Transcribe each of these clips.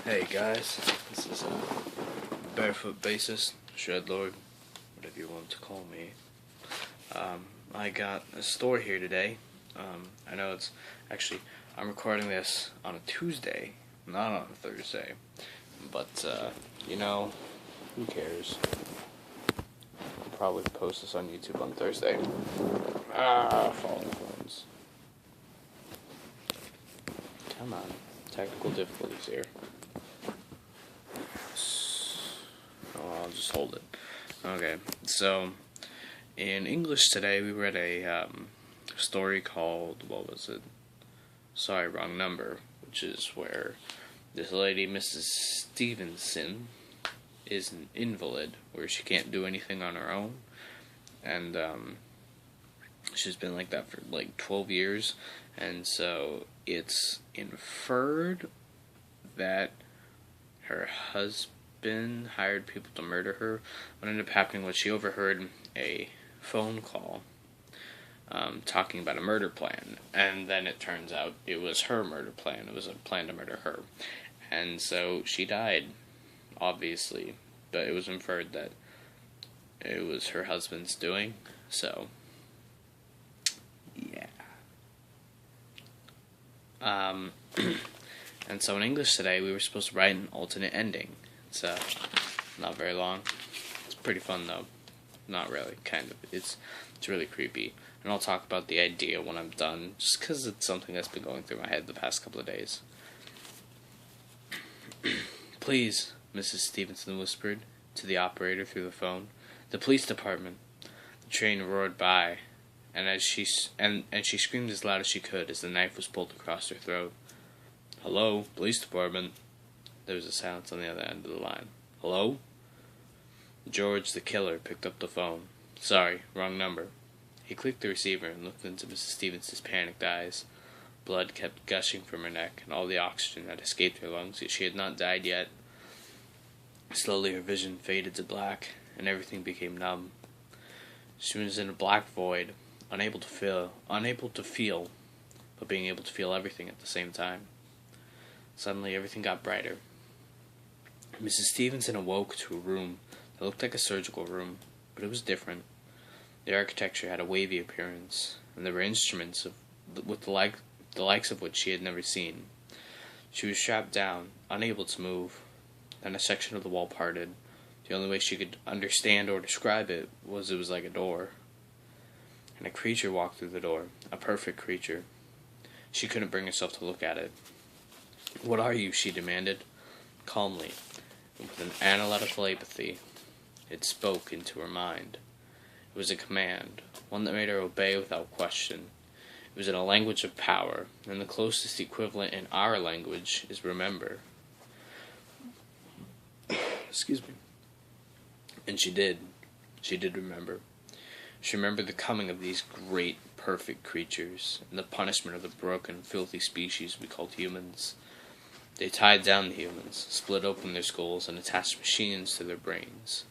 Hey guys, this is Barefoot Bassist, Shredlord, whatever you want to call me. I got a story here today. I know it's actually, I'm recording this on a Tuesday, not on a Thursday, but who cares? I'll probably post this on YouTube on Thursday. Falling phones. Come on, technical difficulties here. I'll just hold it. Okay, so in English today we read a story called, what was it? Sorry, wrong number, which is where this lady, Mrs. Stevenson, is an invalid, where she can't do anything on her own, and she's been like that for like 12 years, and so it's inferred that her husband hired people to murder her. What ended up happening was she overheard a phone call talking about a murder plan, and then it turns out it was her murder plan. It was a plan to murder her, and so she died, obviously, but it was inferred that it was her husband's doing. So yeah. And so in English today we were supposed to write an alternate ending. It's not very long. It's pretty fun though. Not really, kind of. It's really creepy. And I'll talk about the idea when I'm done, just because it's something that's been going through my head the past couple of days. Please, Mrs. Stevenson whispered to the operator through the phone. The police department. The train roared by, and she screamed as loud as she could as the knife was pulled across her throat. Hello, police department. There was a silence on the other end of the line. Hello? George, the killer, picked up the phone. Sorry, wrong number. He clicked the receiver and looked into Mrs. Stevenson's panicked eyes. Blood kept gushing from her neck, and all the oxygen had escaped her lungs, yet she had not died yet. Slowly her vision faded to black, and everything became numb. She was in a black void, unable to feel, but being able to feel everything at the same time. Suddenly everything got brighter. Mrs. Stevenson awoke to a room that looked like a surgical room, but it was different. The architecture had a wavy appearance, and there were instruments with the likes of which she had never seen. She was strapped down, unable to move. Then a section of the wall parted. The only way she could understand or describe it was like a door. And a creature walked through the door, a perfect creature. She couldn't bring herself to look at it. What are you? She demanded, calmly, with an analytical apathy. It spoke into her mind. It was a command, one that made her obey without question. It was in a language of power, and the closest equivalent in our language is remember. Excuse me. And she did. She did remember. She remembered the coming of these great, perfect creatures, and the punishment of the broken, filthy species we called humans. They tied down the humans, split open their skulls, and attached machines to their brains.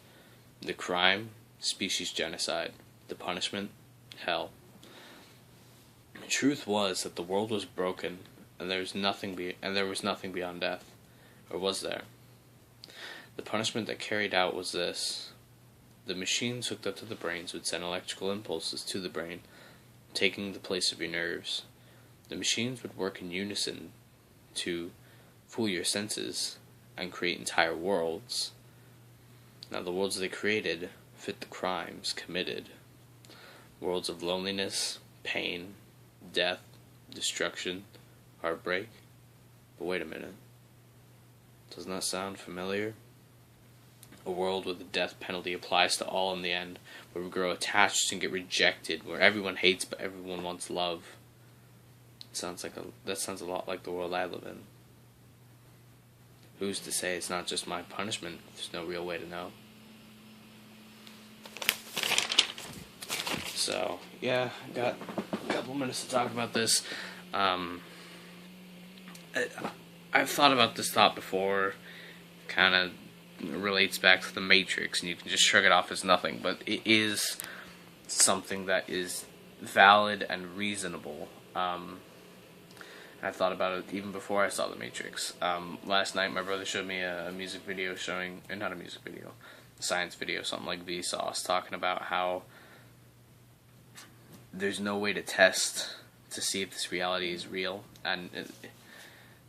The crime, species genocide. The punishment, hell. The truth was that the world was broken, and there was nothing beyond death. Or was there? The punishment that carried out was this. The machines hooked up to the brains would send electrical impulses to the brain, taking the place of your nerves. The machines would work in unison to fool your senses and create entire worlds. Now the worlds they created fit the crimes committed. Worlds of loneliness, pain, death, destruction, heartbreak. But wait a minute. Doesn't that sound familiar? A world where the death penalty applies to all in the end, where we grow attached and get rejected, where everyone hates but everyone wants love. That sounds a lot like the world I live in. Who's to say it's not just my punishment? There's no real way to know. So, yeah, I got a couple minutes to talk about this. I've thought about this thought before. Kind of relates back to the Matrix, and you can just shrug it off as nothing, but it is something that is valid and reasonable. I thought about it even before I saw The Matrix. Last night, my brother showed me a music video showing, not a music video, a science video, something like Vsauce, talking about how there's no way to test to see if this reality is real. And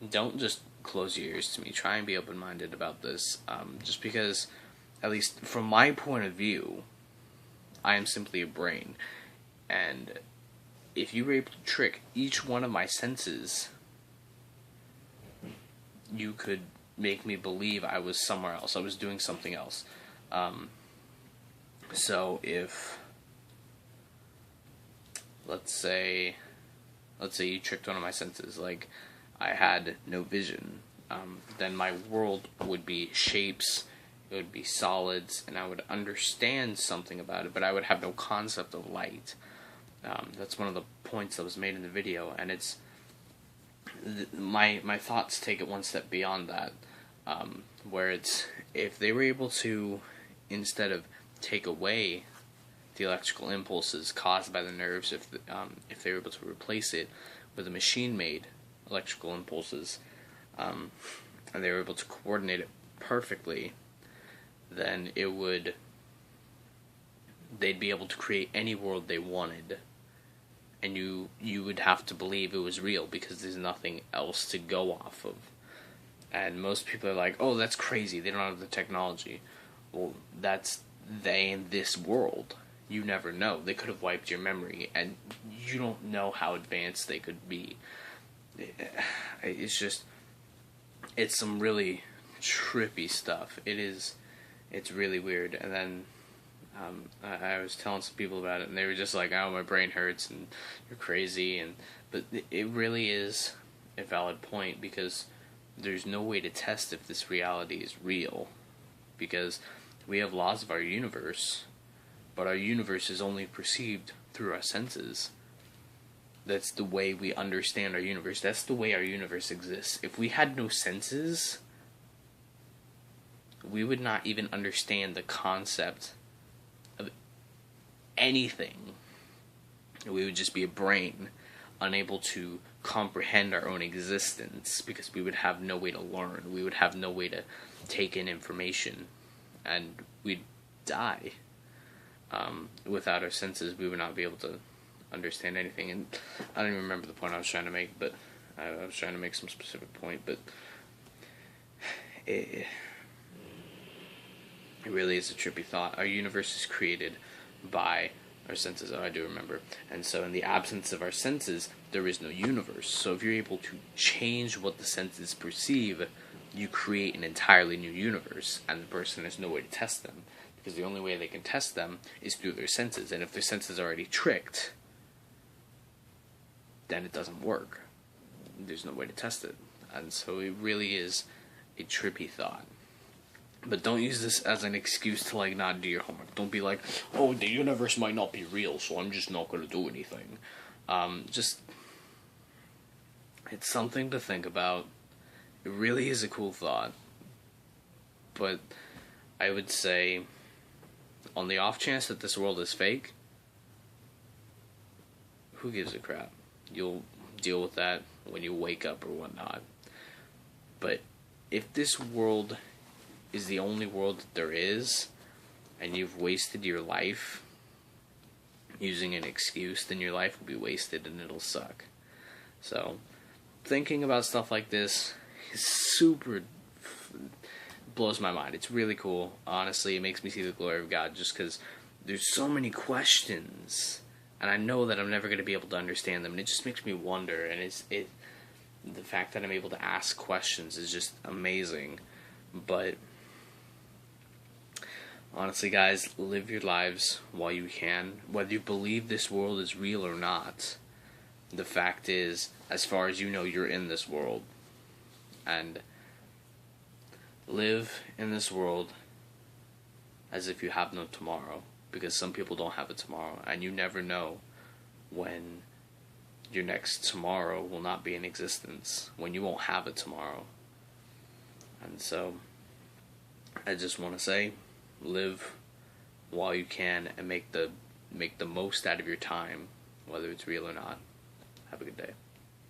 don't just close your ears to me. Try and be open-minded about this. Just because, at least from my point of view, I am simply a brain. And if you were able to trick each one of my senses, you could make me believe I was somewhere else. I was doing something else. So if, let's say you tricked one of my senses, like I had no vision, then my world would be shapes, it would be solids, and I would understand something about it, but I would have no concept of light. That's one of the points that was made in the video, and it's my thoughts take it one step beyond that, where it's, if they were able to, instead of take away the electrical impulses caused by the nerves, if they were able to replace it with a machine-made electrical impulses, and they were able to coordinate it perfectly, then they'd be able to create any world they wanted, and you would have to believe it was real because there's nothing else to go off of. And most people are like, oh, that's crazy, they don't have the technology. Well, that's they in this world. You never know. They could have wiped your memory, and you don't know how advanced they could be. It's some really trippy stuff. It's really weird. And then I was telling some people about it, and they were just like, oh, my brain hurts, and you're crazy. But it really is a valid point, because there's no way to test if this reality is real, because we have laws of our universe, but our universe is only perceived through our senses. That's the way we understand our universe. That's the way our universe exists. If we had no senses, we would not even understand the concept of anything. We would just be a brain, unable to comprehend our own existence, because we would have no way to learn. We would have no way to take in information, and we'd die. Without our senses, we would not be able to understand anything. And I don't even remember the point I was trying to make, but I was trying to make some specific point, but it really is a trippy thought. Our universe is created by our senses. Oh, I do remember. And so in the absence of our senses, there is no universe. So if you're able to change what the senses perceive, you create an entirely new universe, and the person has no way to test them, because the only way they can test them is through their senses. And if their senses are already tricked, then it doesn't work. There's no way to test it. And so it really is a trippy thought. But don't use this as an excuse to like not do your homework. Don't be like, oh, the universe might not be real, so I'm just not going to do anything. It's something to think about. It really is a cool thought. But I would say, on the off chance that this world is fake, who gives a crap? You'll deal with that when you wake up or whatnot. But if this world is the only world that there is, and you've wasted your life using an excuse, then your life will be wasted and it'll suck. So, thinking about stuff like this is blows my mind. It's really cool. Honestly, it makes me see the glory of God, just because there's so many questions, and I know that I'm never going to be able to understand them, and it just makes me wonder, and the fact that I'm able to ask questions is just amazing. But honestly, guys, live your lives while you can. Whether you believe this world is real or not, the fact is, as far as you know, you're in this world. And live in this world as if you have no tomorrow, because some people don't have a tomorrow, and you never know when your next tomorrow will not be in existence, when you won't have a tomorrow. And so I just want to say, live while you can, and make the most out of your time, whether it's real or not. Have a good day.